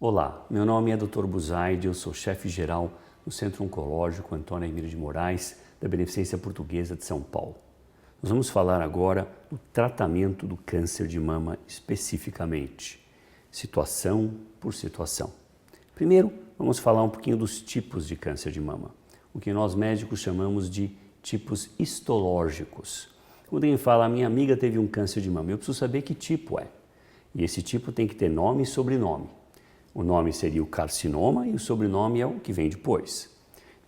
Olá, meu nome é Dr. Buzaide, eu sou chefe geral do Centro Oncológico Antônio Emílio de Moraes, da Beneficência Portuguesa de São Paulo. Nós vamos falar agora do tratamento do câncer de mama especificamente, situação por situação. Primeiro, vamos falar um pouquinho dos tipos de câncer de mama, o que nós médicos chamamos de tipos histológicos. Quando alguém fala, a minha amiga teve um câncer de mama, eu preciso saber que tipo é. E esse tipo tem que ter nome e sobrenome. O nome seria o carcinoma e o sobrenome é o que vem depois.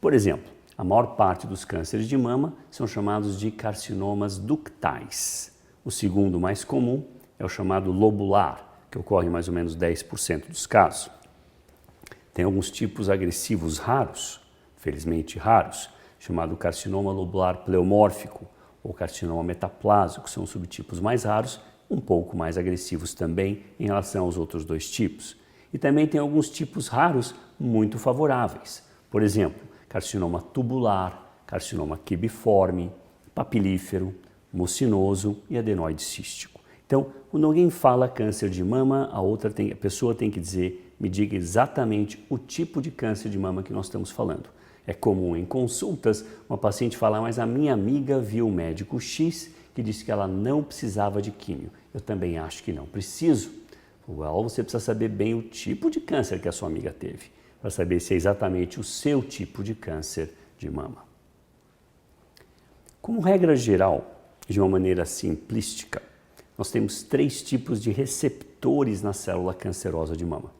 Por exemplo, a maior parte dos cânceres de mama são chamados de carcinomas ductais. O segundo mais comum é o chamado lobular, que ocorre em mais ou menos 10% dos casos. Tem alguns tipos agressivos raros, felizmente raros, chamado carcinoma lobular pleomórfico ou carcinoma metaplásico, que são subtipos mais raros, um pouco mais agressivos também em relação aos outros dois tipos. E também tem alguns tipos raros muito favoráveis. Por exemplo, carcinoma tubular, carcinoma quibiforme, papilífero, mucinoso e adenoide cístico. Então, quando alguém fala câncer de mama, a pessoa tem que dizer, me diga exatamente o tipo de câncer de mama que nós estamos falando. É comum em consultas uma paciente falar, mas a minha amiga viu o médico X que disse que ela não precisava de químio. Eu também acho que não preciso. Você precisa saber bem o tipo de câncer que a sua amiga teve, para saber se é exatamente o seu tipo de câncer de mama. Como regra geral, de uma maneira simplística, nós temos 3 tipos de receptores na célula cancerosa de mama.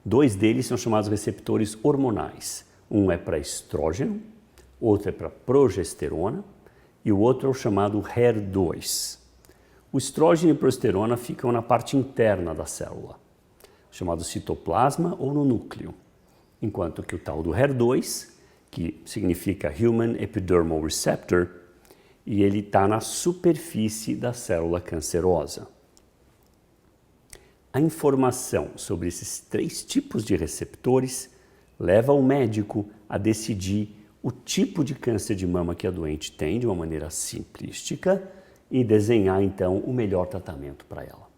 2 deles são chamados receptores hormonais. Um é para estrógeno, outro é para progesterona e o outro é o chamado HER2. O estrógeno e a progesterona ficam na parte interna da célula, chamado citoplasma ou no núcleo, enquanto que o tal do HER2, que significa Human Epidermal Receptor, e ele está na superfície da célula cancerosa. A informação sobre esses 3 tipos de receptores leva o médico a decidir o tipo de câncer de mama que a doente tem, de uma maneira simplística, e desenhar, então, o melhor tratamento para ela.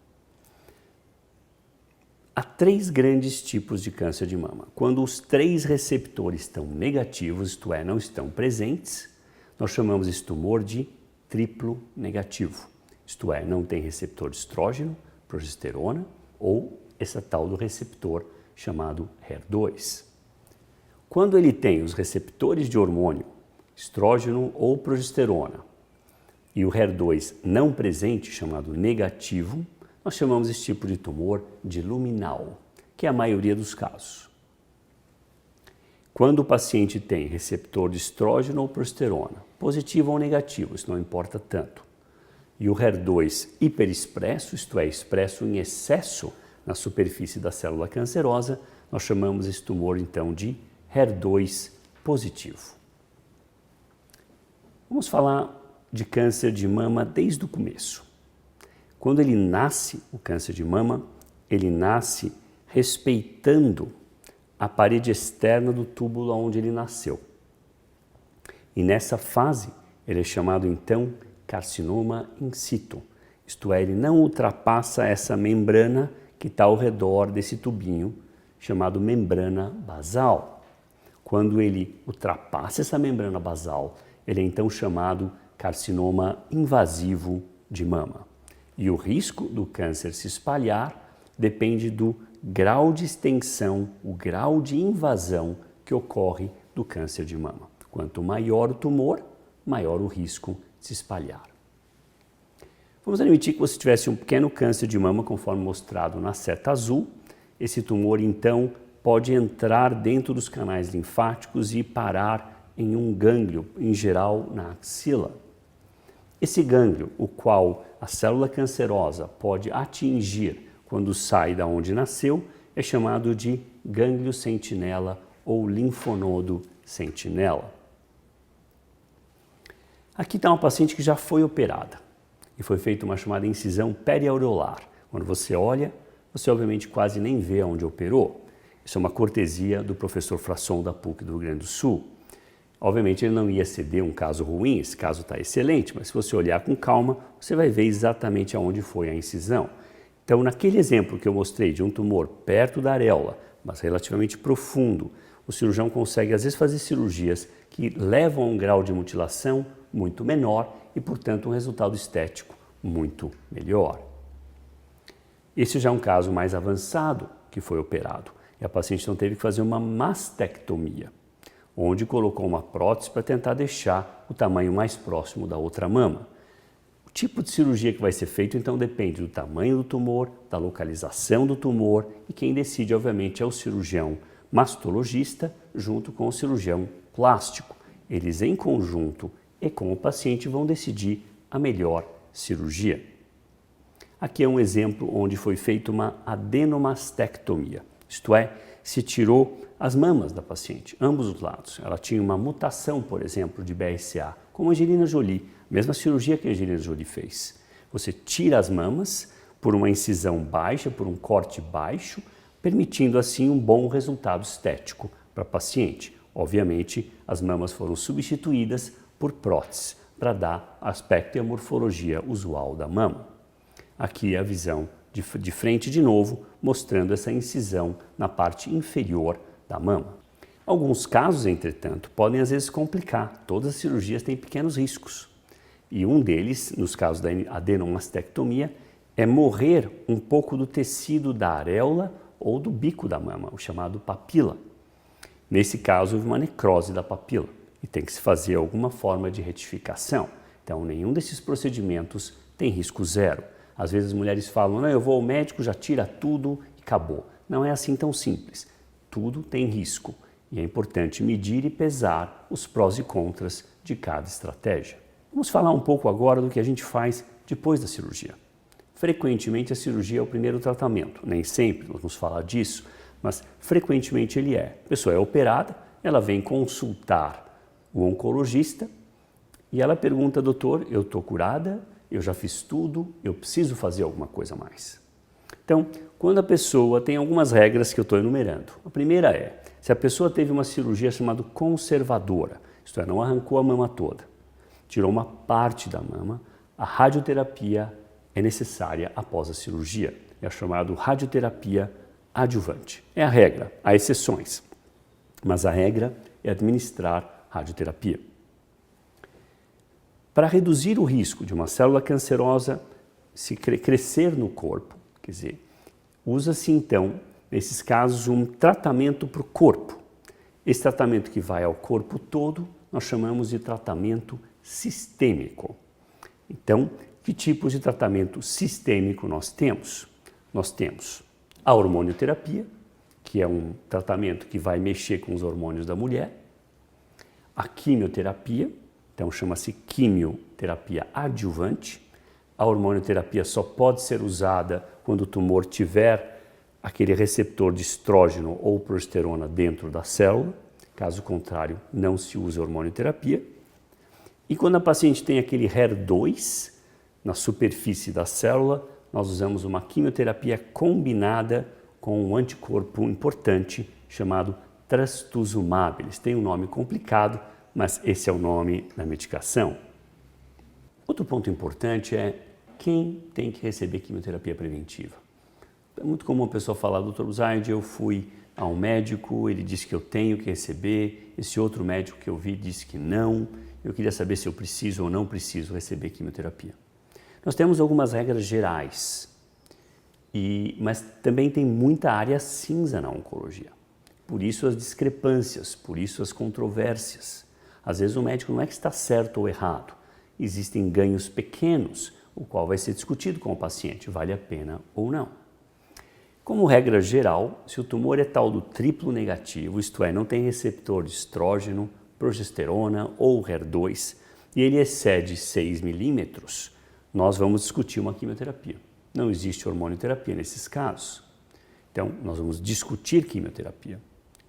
Há 3 grandes tipos de câncer de mama. Quando os 3 receptores estão negativos, isto é, não estão presentes, nós chamamos esse tumor de triplo negativo. Isto é, não tem receptor de estrógeno, progesterona ou esse tal do receptor chamado HER2. Quando ele tem os receptores de hormônio, estrógeno ou progesterona, e o HER2 não presente, chamado negativo, nós chamamos esse tipo de tumor de luminal, que é a maioria dos casos. Quando o paciente tem receptor de estrógeno ou progesterona, positivo ou negativo, isso não importa tanto, e o HER2 hiperexpresso, isto é, expresso em excesso na superfície da célula cancerosa, nós chamamos esse tumor então de HER2 positivo. Vamos falar de câncer de mama desde o começo. Quando ele nasce, o câncer de mama, ele nasce respeitando a parede externa do túbulo onde ele nasceu. E nessa fase, ele é chamado então carcinoma in situ, isto é, ele não ultrapassa essa membrana que está ao redor desse tubinho, chamado membrana basal. Quando ele ultrapassa essa membrana basal, ele é então chamado carcinoma invasivo de mama. E o risco do câncer se espalhar depende do grau de extensão, o grau de invasão que ocorre do câncer de mama. Quanto maior o tumor, maior o risco de se espalhar. Vamos admitir que você tivesse um pequeno câncer de mama, conforme mostrado na seta azul. Esse tumor, então, pode entrar dentro dos canais linfáticos e parar em um gânglio, em geral na axila. Esse gânglio, o qual a célula cancerosa pode atingir quando sai da onde nasceu, é chamado de gânglio sentinela ou linfonodo sentinela. Aqui está uma paciente que já foi operada e foi feita uma chamada incisão periaureolar. Quando você olha, você obviamente quase nem vê onde operou. Isso é uma cortesia do professor Frasson da PUC do Rio Grande do Sul. Obviamente ele não ia ceder um caso ruim, esse caso está excelente, mas se você olhar com calma, você vai ver exatamente aonde foi a incisão. Então, naquele exemplo que eu mostrei de um tumor perto da areola, mas relativamente profundo, o cirurgião consegue às vezes fazer cirurgias que levam a um grau de mutilação muito menor e, portanto, um resultado estético muito melhor. Esse já é um caso mais avançado que foi operado e a paciente então teve que fazer uma mastectomia, onde colocou uma prótese para tentar deixar o tamanho mais próximo da outra mama. O tipo de cirurgia que vai ser feito então depende do tamanho do tumor, da localização do tumor e quem decide obviamente é o cirurgião mastologista junto com o cirurgião plástico. Eles em conjunto e com o paciente vão decidir a melhor cirurgia. Aqui é um exemplo onde foi feita uma adenomastectomia, isto é, se tirou as mamas da paciente, ambos os lados. Ela tinha uma mutação, por exemplo, de BRCA, como a Angelina Jolie, a mesma cirurgia que a Angelina Jolie fez. Você tira as mamas por uma incisão baixa, por um corte baixo, permitindo assim um bom resultado estético para a paciente. Obviamente, as mamas foram substituídas por prótese, para dar aspecto e a morfologia usual da mama. Aqui a visão de frente de novo, mostrando essa incisão na parte inferior da mama. Alguns casos, entretanto, podem às vezes complicar. Todas as cirurgias têm pequenos riscos. E um deles, nos casos da adenomastectomia, é morrer um pouco do tecido da areola ou do bico da mama, o chamado papila. Nesse caso, houve uma necrose da papila e tem que se fazer alguma forma de retificação. Então, nenhum desses procedimentos tem risco zero. Às vezes as mulheres falam, não, eu vou ao médico, já tira tudo e acabou. Não é assim tão simples. Tudo tem risco e é importante medir e pesar os prós e contras de cada estratégia. Vamos falar um pouco agora do que a gente faz depois da cirurgia. Frequentemente a cirurgia é o primeiro tratamento, nem sempre nós vamos falar disso, mas frequentemente ele é. A pessoa é operada, ela vem consultar o oncologista e ela pergunta, doutor, eu estou curada? Eu já fiz tudo, eu preciso fazer alguma coisa a mais. Então, quando a pessoa tem algumas regras que eu estou enumerando. A primeira é, se a pessoa teve uma cirurgia chamada conservadora, isto é, não arrancou a mama toda, tirou uma parte da mama, a radioterapia é necessária após a cirurgia. É chamado radioterapia adjuvante. É a regra, há exceções, mas a regra é administrar radioterapia. Para reduzir o risco de uma célula cancerosa se crescer no corpo, quer dizer, usa-se então, nesses casos, um tratamento para o corpo. Esse tratamento que vai ao corpo todo, nós chamamos de tratamento sistêmico. Então, que tipos de tratamento sistêmico nós temos? Nós temos a hormonioterapia, que é um tratamento que vai mexer com os hormônios da mulher, a quimioterapia, então chama-se quimioterapia adjuvante. A hormonioterapia só pode ser usada quando o tumor tiver aquele receptor de estrógeno ou progesterona dentro da célula, caso contrário não se usa hormonioterapia. E quando a paciente tem aquele HER2 na superfície da célula, nós usamos uma quimioterapia combinada com um anticorpo importante chamado trastuzumab. Eles têm um nome complicado, mas esse é o nome da medicação. Outro ponto importante é quem tem que receber quimioterapia preventiva. É muito comum a pessoa falar, doutor Buzaide, eu fui a um médico, ele disse que eu tenho que receber, esse outro médico que eu vi disse que não, eu queria saber se eu preciso ou não preciso receber quimioterapia. Nós temos algumas regras gerais, mas também tem muita área cinza na oncologia. Por isso as discrepâncias, por isso as controvérsias. Às vezes o médico não é que está certo ou errado, existem ganhos pequenos, o qual vai ser discutido com o paciente, vale a pena ou não. Como regra geral, se o tumor é tal do triplo negativo, isto é, não tem receptor de estrógeno, progesterona ou HER2, e ele excede 6 milímetros, nós vamos discutir uma quimioterapia. Não existe hormonioterapia nesses casos. Então, nós vamos discutir quimioterapia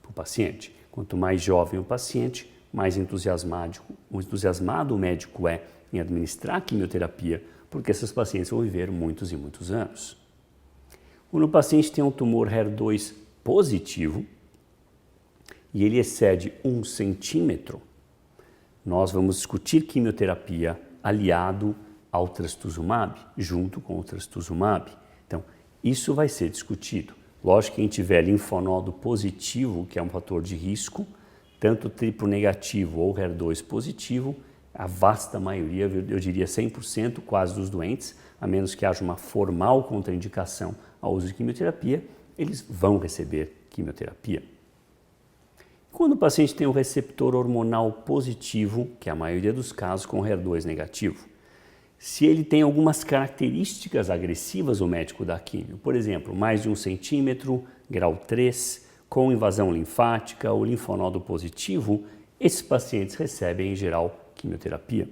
para o paciente. Quanto mais jovem o paciente, mais entusiasmado o médico é em administrar a quimioterapia, porque esses pacientes vão viver muitos e muitos anos. Quando o paciente tem um tumor HER2 positivo e ele excede 1 centímetro, nós vamos discutir quimioterapia aliado ao trastuzumab, junto com o trastuzumab. Então, Isso vai ser discutido. Lógico que quem tiver linfonodo positivo, que é um fator de risco, tanto triplo negativo ou HER2 positivo, a vasta maioria, eu diria 100% quase dos doentes, a menos que haja uma formal contraindicação ao uso de quimioterapia, eles vão receber quimioterapia. Quando o paciente tem um receptor hormonal positivo, que é a maioria dos casos com HER2 negativo, se ele tem algumas características agressivas, o médico dá químio. Por exemplo, mais de 1 centímetro, grau 3, com invasão linfática ou linfonodo positivo, esses pacientes recebem, em geral, quimioterapia.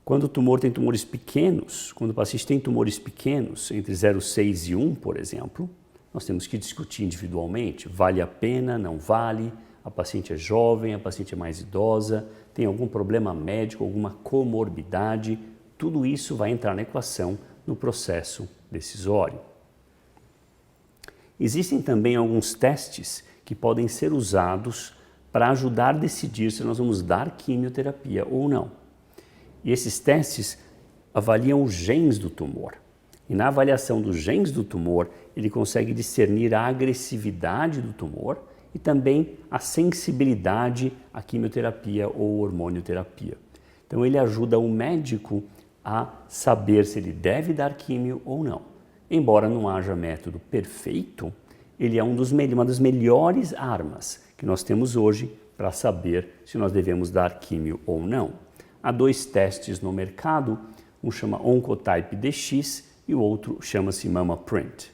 Quando o tumor tem tumores pequenos, quando o paciente tem tumores pequenos, entre 0,6 e 1, por exemplo, nós temos que discutir individualmente, vale a pena, não vale, a paciente é jovem, a paciente é mais idosa, tem algum problema médico, alguma comorbidade, tudo isso vai entrar na equação no processo decisório. Existem também alguns testes que podem ser usados para ajudar a decidir se nós vamos dar quimioterapia ou não. E esses testes avaliam os genes do tumor. E na avaliação dos genes do tumor, ele consegue discernir a agressividade do tumor e também a sensibilidade à quimioterapia ou hormonioterapia. Então ele ajuda o médico a saber se ele deve dar químio ou não. Embora não haja método perfeito, ele é uma das melhores armas que nós temos hoje para saber se nós devemos dar químio ou não. Há 2 testes no mercado, um chama Oncotype DX e o outro chama-se MammaPrint.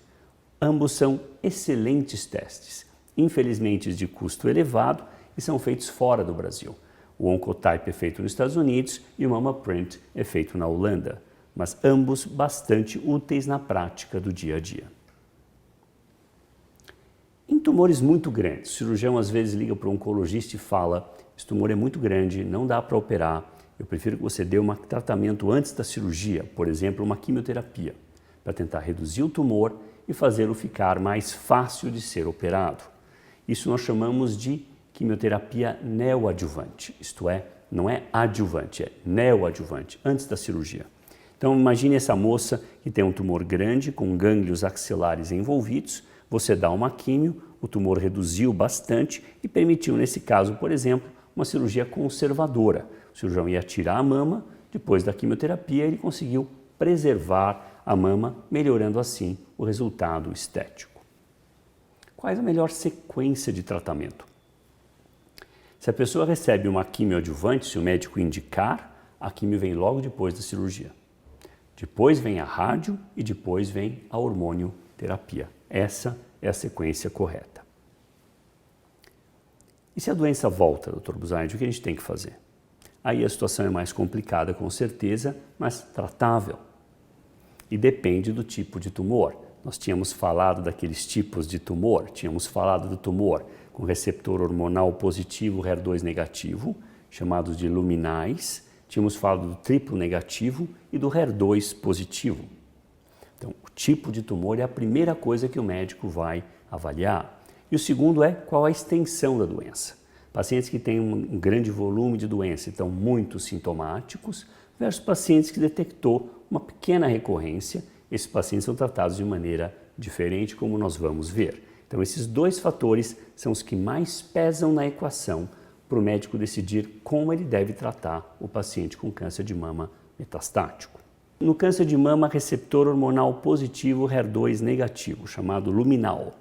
Ambos são excelentes testes, infelizmente de custo elevado e são feitos fora do Brasil. O Oncotype é feito nos Estados Unidos e o MammaPrint é feito na Holanda, mas ambos bastante úteis na prática do dia a dia. Em tumores muito grandes, o cirurgião às vezes liga para o oncologista e fala: esse tumor é muito grande, não dá para operar, eu prefiro que você dê um tratamento antes da cirurgia, por exemplo, uma quimioterapia, para tentar reduzir o tumor e fazê-lo ficar mais fácil de ser operado. Isso nós chamamos de quimioterapia neoadjuvante, isto é, não é adjuvante, é neoadjuvante, antes da cirurgia. Então imagine essa moça que tem um tumor grande com gânglios axilares envolvidos, você dá uma químio, o tumor reduziu bastante e permitiu, nesse caso, por exemplo, uma cirurgia conservadora. O cirurgião ia tirar a mama, depois da quimioterapia ele conseguiu preservar a mama, melhorando assim o resultado estético. Qual é a melhor sequência de tratamento? Se a pessoa recebe uma quimioadjuvante, se o médico indicar, a quimio vem logo depois da cirurgia. Depois vem a rádio e depois vem a hormonioterapia. Essa é a sequência correta. E se a doença volta, Dr. Buzaide, o que a gente tem que fazer? Aí a situação é mais complicada, com certeza, mas tratável. E depende do tipo de tumor. Nós tínhamos falado daqueles tipos de tumor, tínhamos falado do tumor com receptor hormonal positivo HER2 negativo, chamados de luminais, tínhamos falado do triplo negativo e do HER2 positivo. Então, o tipo de tumor é a primeira coisa que o médico vai avaliar. E o segundo é qual a extensão da doença. Pacientes que têm um grande volume de doença e estão muito sintomáticos, versus pacientes que detectou uma pequena recorrência, esses pacientes são tratados de maneira diferente, como nós vamos ver. Então, esses 2 fatores são os que mais pesam na equação para o médico decidir como ele deve tratar o paciente com câncer de mama metastático. No câncer de mama, receptor hormonal positivo HER2 negativo, chamado luminal.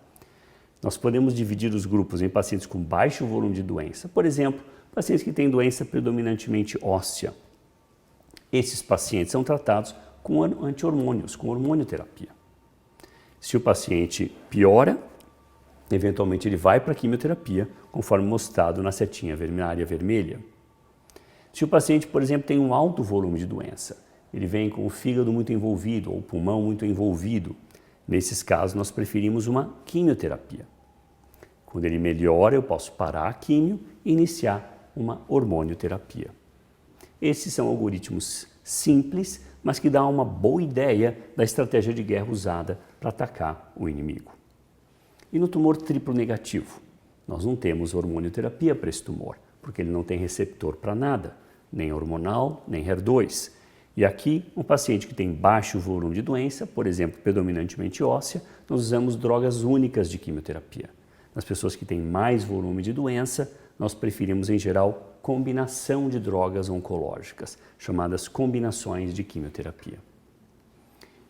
Nós podemos dividir os grupos em pacientes com baixo volume de doença, por exemplo, pacientes que têm doença predominantemente óssea. Esses pacientes são tratados com anti-hormônios, com hormonioterapia. Se o paciente piora, eventualmente ele vai para a quimioterapia, conforme mostrado na setinha na área vermelha. Se o paciente, por exemplo, tem um alto volume de doença, ele vem com o fígado muito envolvido ou o pulmão muito envolvido, nesses casos nós preferimos uma quimioterapia. Quando ele melhora, eu posso parar a quimio e iniciar uma hormonioterapia. Esses são algoritmos simples, mas que dão uma boa ideia da estratégia de guerra usada para atacar o inimigo. E no tumor triplo negativo? Nós não temos hormonioterapia para esse tumor, porque ele não tem receptor para nada, nem hormonal, nem HER2. E aqui, um paciente que tem baixo volume de doença, por exemplo, predominantemente óssea, nós usamos drogas únicas de quimioterapia. Nas pessoas que têm mais volume de doença, nós preferimos, em geral, combinação de drogas oncológicas, chamadas combinações de quimioterapia.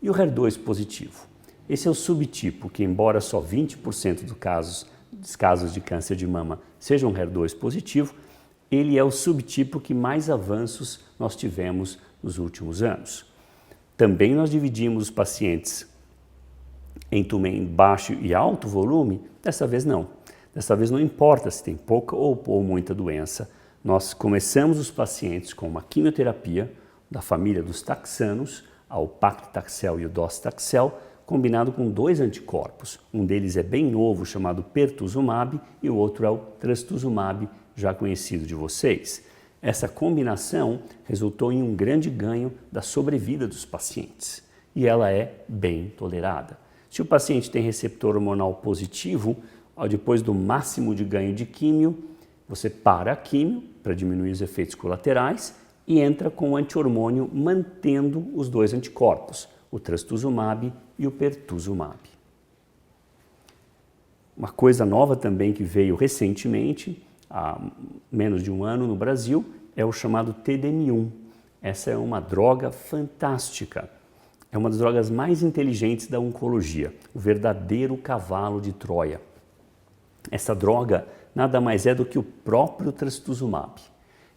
E o HER2 positivo? Esse é o subtipo que, embora só 20% dos casos de câncer de mama sejam HER2 positivo, ele é o subtipo que mais avanços nós tivemos nos últimos anos. Também nós dividimos os pacientes em baixo e alto volume, dessa vez não. Dessa vez não importa se tem pouca ou muita doença, nós começamos os pacientes com uma quimioterapia da família dos taxanos, o paclitaxel e o docetaxel, combinado com 2 anticorpos. Um deles é bem novo, chamado pertuzumab, e o outro é o trastuzumab, já conhecido de vocês. Essa combinação resultou em um grande ganho da sobrevida dos pacientes e ela é bem tolerada. Se o paciente tem receptor hormonal positivo, depois do máximo de ganho de químio, você para a químio para diminuir os efeitos colaterais e entra com o anti-hormônio mantendo os 2 anticorpos, o trastuzumab e o pertuzumab. Uma coisa nova também que veio recentemente, há menos de um ano no Brasil, é o chamado TDM1. Essa é uma droga fantástica. É uma das drogas mais inteligentes da oncologia, o verdadeiro cavalo de Troia. Essa droga nada mais é do que o próprio trastuzumab,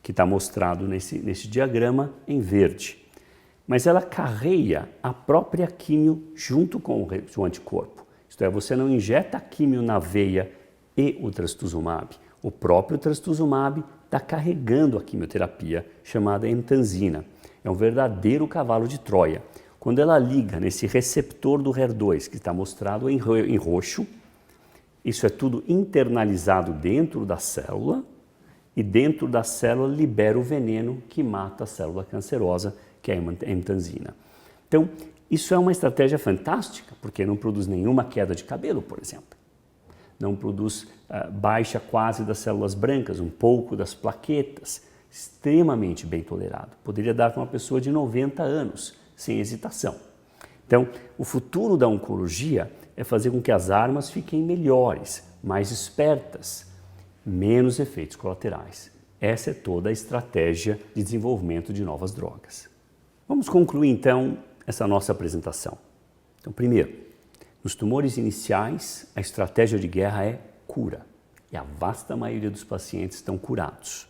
que está mostrado nesse diagrama em verde. Mas ela carreia a própria químio junto com o anticorpo. Isto é, você não injeta a químio na veia e o trastuzumab. O próprio trastuzumab está carregando a quimioterapia, chamada emtansina. É um verdadeiro cavalo de Troia. Quando ela liga nesse receptor do HER2, que está mostrado em roxo, isso é tudo internalizado dentro da célula e dentro da célula libera o veneno que mata a célula cancerosa, que é a emtansina. Então, isso é uma estratégia fantástica, porque não produz nenhuma queda de cabelo, por exemplo. Não produz baixa quase das células brancas, um pouco das plaquetas, extremamente bem tolerado. Poderia dar para uma pessoa de 90 anos, sem hesitação. Então, o futuro da oncologia é fazer com que as armas fiquem melhores, mais espertas, menos efeitos colaterais. Essa é toda a estratégia de desenvolvimento de novas drogas. Vamos concluir então essa nossa apresentação. Então, primeiro, nos tumores iniciais, a estratégia de guerra é cura. E a vasta maioria dos pacientes estão curados.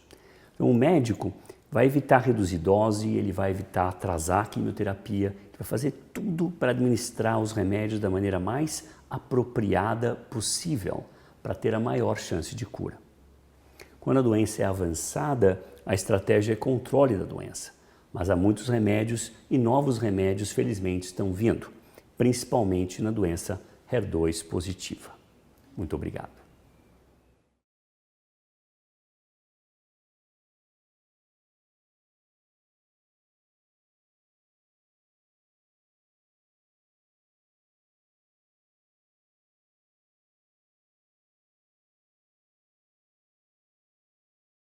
Então, o médico vai evitar reduzir dose, ele vai evitar atrasar a quimioterapia, vai fazer tudo para administrar os remédios da maneira mais apropriada possível para ter a maior chance de cura. Quando a doença é avançada, a estratégia é controle da doença. Mas há muitos remédios e novos remédios, felizmente, estão vindo, principalmente na doença HER2 positiva. Muito obrigado.